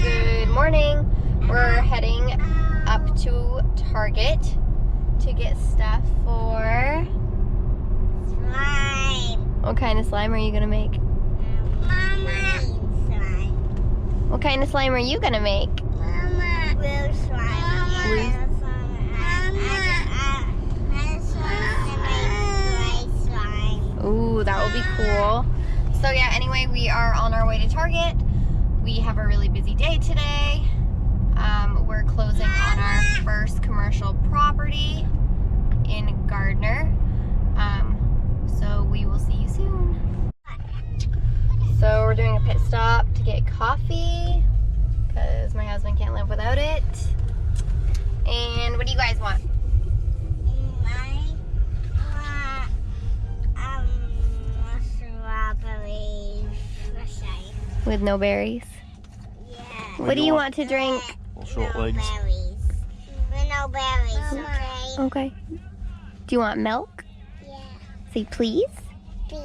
Good morning. We're heading up to Target to get stuff for Slime. What kind of slime are you gonna make? Mama. Slime. What kind of slime are you gonna make? Mama. Blue slime. Blue. Ooh, that will be cool. So yeah, anyway, we are on our way to Target. We have a really busy day today. We're closing on our first commercial property in Gardner. So we will see you soon. So we're doing a pit stop to get coffee because my husband can't live without it. And what do you guys want? With no berries? Yeah. What do you want to drink? Short legs. With no berries, okay? Okay. Do you want milk? Yeah. Say please. B.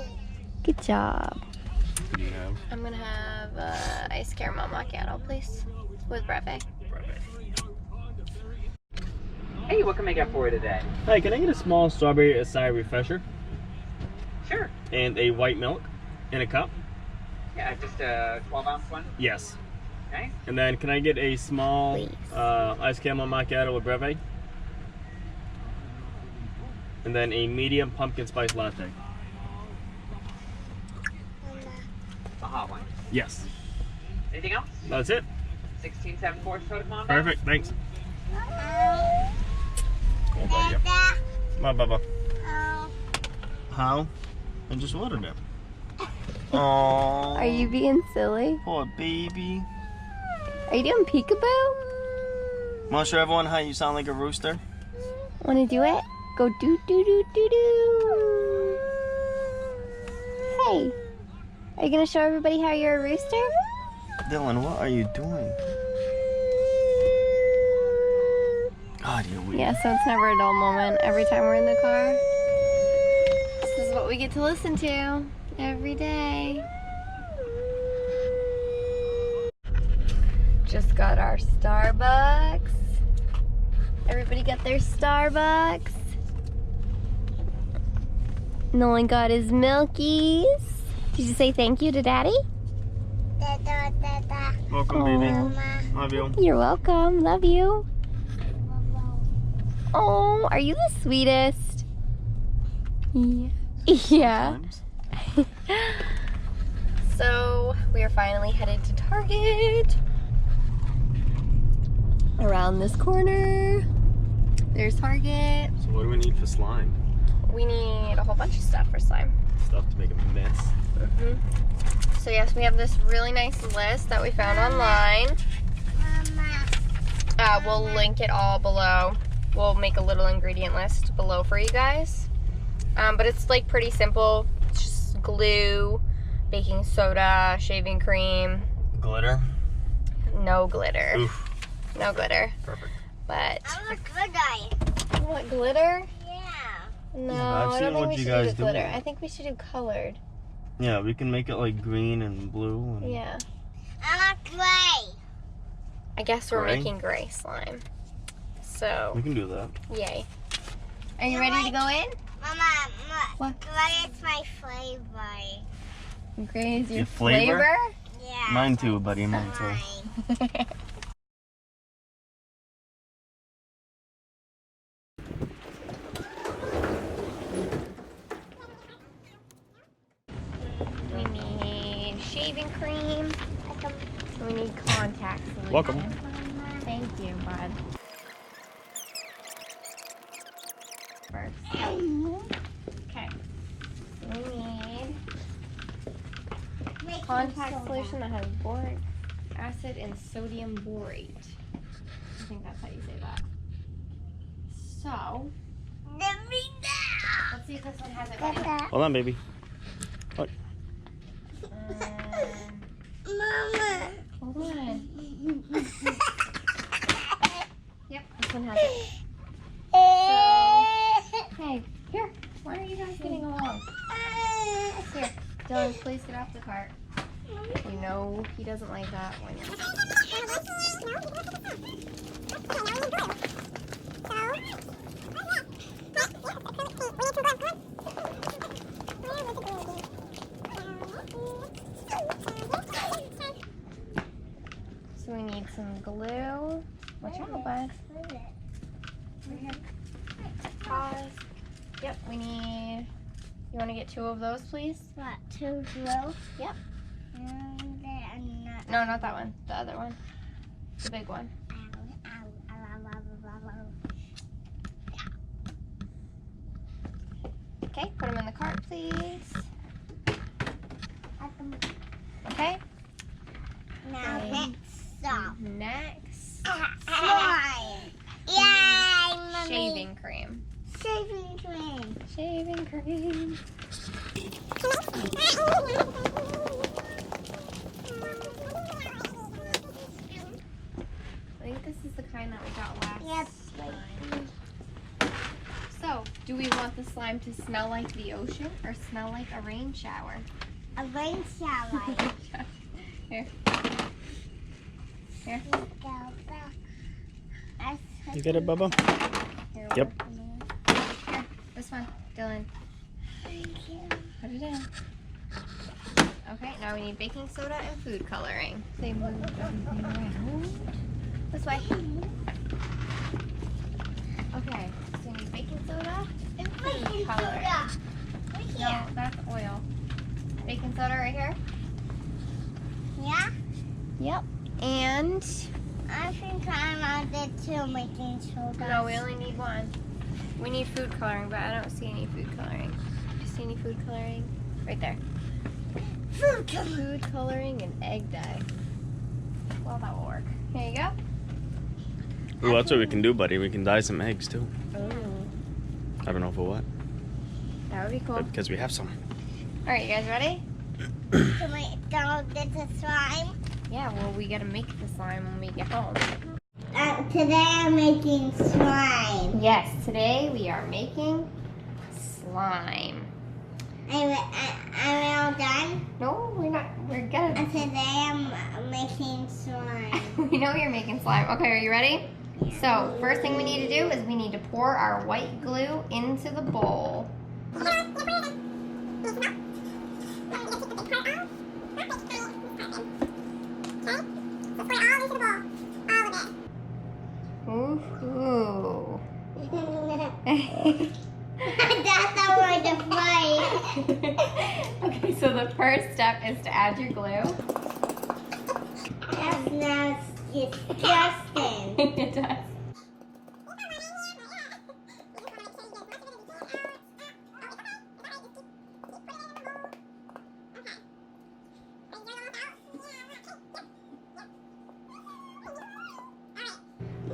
Good job. What do you have? I'm gonna have ice caramel macchiato, please, with breve. Hey, what can I get for you today? Hey, can I get a small strawberry acai refresher Sure. and a white milk in a cup? Yeah, just a 12-ounce one. Yes. Okay. And then can I get a small Please. ice caramel macchiato with breve? And then a medium pumpkin spice latte. The hot one. Yes. Anything else? That's it. 1674 soda Mondo. Perfect. Thanks. Oh, buddy. My Bubba. How? I just ordered it. Oh. Are you being silly? Poor baby. Are you doing peekaboo? Want to show everyone how you sound like a rooster? Wanna do it? Go do do do do do. Hey, are you gonna show everybody how you're a rooster? Dylan, what are you doing? God, you're weird. Yeah, so it's never a dull moment every time we're in the car. This is what we get to listen to every day. Just got our Starbucks. Everybody got their Starbucks. Nolan got his Milkies. Did you say thank you to Daddy? Welcome, baby. Love you. You're welcome. Love you. Oh, are you the sweetest? Yeah. Yeah. Sometimes. So we are finally headed to Target. Around this corner, there's Target. So what do we need for slime? We need a whole bunch of stuff for slime. Stuff to make a mess. So yes, we have this really nice list that we found online. We'll link it all below. We'll make a little ingredient list below for you guys. But it's like pretty simple. It's just glue, baking soda, shaving cream. Glitter. No glitter. Oof. No glitter. Perfect. But I'm a good guy. you want glitter? Yeah. No, I've I seen don't think what we you should guys do do. glitter. I think we should do colored. Yeah, we can make it like green and blue. And Yeah. I'm a gray. I guess we're Gray? making gray slime. So, We can do that. yay. Are you ready to go in? Mama, What? gray is my flavor. Gray is your Your flavor? Yeah. Mine too, buddy. Mine too. Fine. We need shaving cream. We need contacts. Welcome. Thank you, bud. First. Okay. We need contact solution that has boric acid and sodium borate. I think that's how you say that. So, let's see if this one has it right. Hold on, baby. Look. Mama. Hold on. Yep, this one has it. So, hey, here. Why are you guys getting along? Here, Dylan, please get off the cart. You know he doesn't like that when you're... So we need some glue. Watch out, bud. Right here. Pause. Yep, we need... You want to get 2 of those, please? What, 2 glue? Yep. And then, No, not that one. The other one. The big one. Okay, put them in the cart, please. Okay. Now Okay. next stop. Next, Slime. Yay, mommy. shaving cream. Shaving cream. Shaving cream. I think this is the kind that we got last Yep. time. So, do we want the slime to smell like the ocean or smell like a rain shower? A rain shower. Here. Here. Go back. You get it, Bubba? Here. Yep. Here. This one. Dylan. Thank you. Put it in. Okay, now we need baking soda and food coloring. They move everything around. This way. Okay, so we need baking soda and food coloring. No, that's oil. Baking soda right here. Yeah? Yep. And I think I wanted to making soda. no, we only need 1. We need food coloring, but I don't see any food coloring. Do you see any food coloring? Right there. Food coloring. Food coloring and egg dye. Well, that will work. Here you go. Ooh, that's what we can do, buddy. We can dye some eggs too. Oh, I don't know for what, that would be cool. but because we have some. All right, you guys ready? Can we don't get the slime? Yeah, well, we gotta make the slime when we get home. Today I'm making slime. Yes, today we are making slime. I'm all done. No, we're not. We're gonna. And today I'm making slime. We know you're making slime. Okay, are you ready? So, first thing we need to do is we need to pour our white glue into the bowl. Ooh. That's the word to fight. Okay, so the first step is to add your glue. That smells disgusting. It does.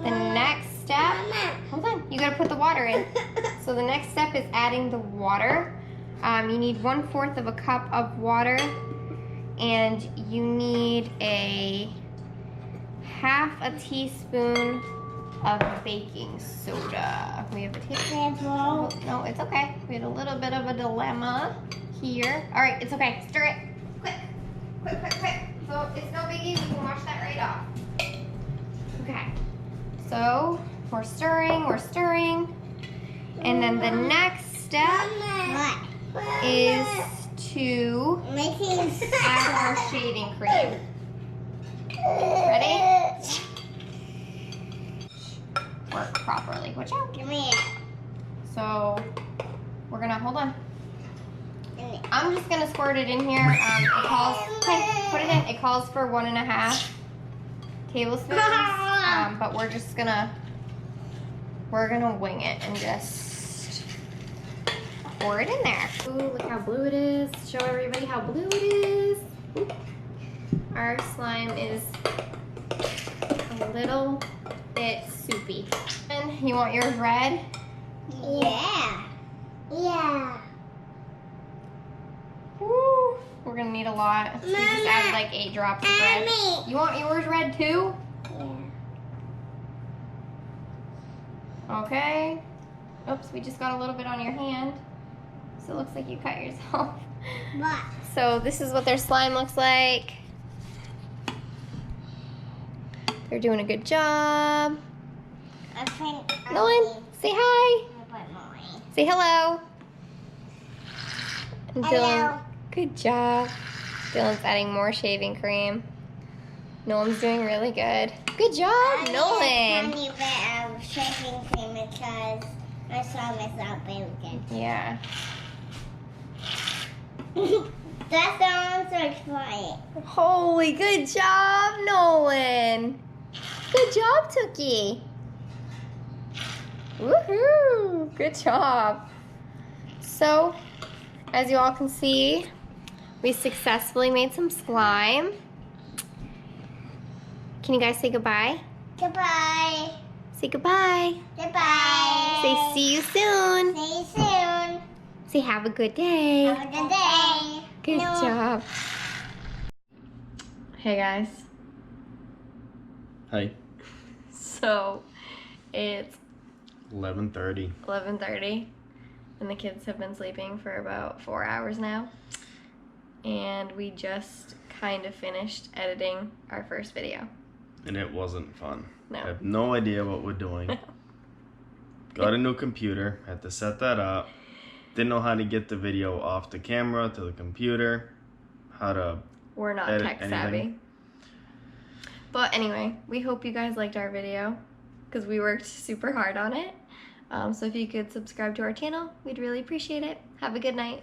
The next step, hold on, you gotta put the water in. So the next step is adding the water. You need 1/4 of a cup of water, and you need a 1/2 teaspoon of baking soda. We have a teaspoon. No, it's okay. We had a little bit of a dilemma here. All right, it's okay. Stir it. Quick, quick, quick, quick. So it's no biggie. We can wash that right off. Okay. So we're stirring. And then the next step is to add our shaving cream. Ready? Work properly. Watch out. Give me it. So we're gonna, hold on. I'm just gonna squirt it in here. It calls, okay, put it in. It calls for 1.5 tablespoons. But we're gonna wing it and just pour it in there. Ooh, look how blue it is. Show everybody how blue it is. Ooh. Our slime is a little bit soupy. And you want yours red? Yeah. Yeah. Woo. We're gonna need a lot. So we just added like 8 drops of red. Mommy. You want yours red too? Yeah. Okay. Oops, we just got a little bit on your hand. So it looks like you cut yourself. What? So this is what their slime looks like. They're doing a good job. I think Nolan, say hi. Say hello. And Hello. Dylan, good job. Dylan's adding more shaving cream. Nolan's doing really good. Good job, Nolan. I need a bit of shaving cream because my slime is not very good. Yeah. That's the one search for it. Holy, good job, Nolan. Good job, Tookie. Woohoo! Good job. So, as you all can see, we successfully made some slime. Can you guys say goodbye? Goodbye. Say goodbye. Goodbye. Say see you soon. See you soon. Say have a good day. Have a good day. Good No. job. Hey guys. Hi. So, it's 11:30. 11:30 and the kids have been sleeping for about 4 hours now, and we just kind of finished editing our first video. And it wasn't fun. No. I have no idea what we're doing. Got a new computer. Had to set that up. Didn't know how to get the video off the camera to the computer. How to We're not edit tech savvy. anything. But anyway, we hope you guys liked our video because we worked super hard on it. So if you could subscribe to our channel, we'd really appreciate it. Have a good night.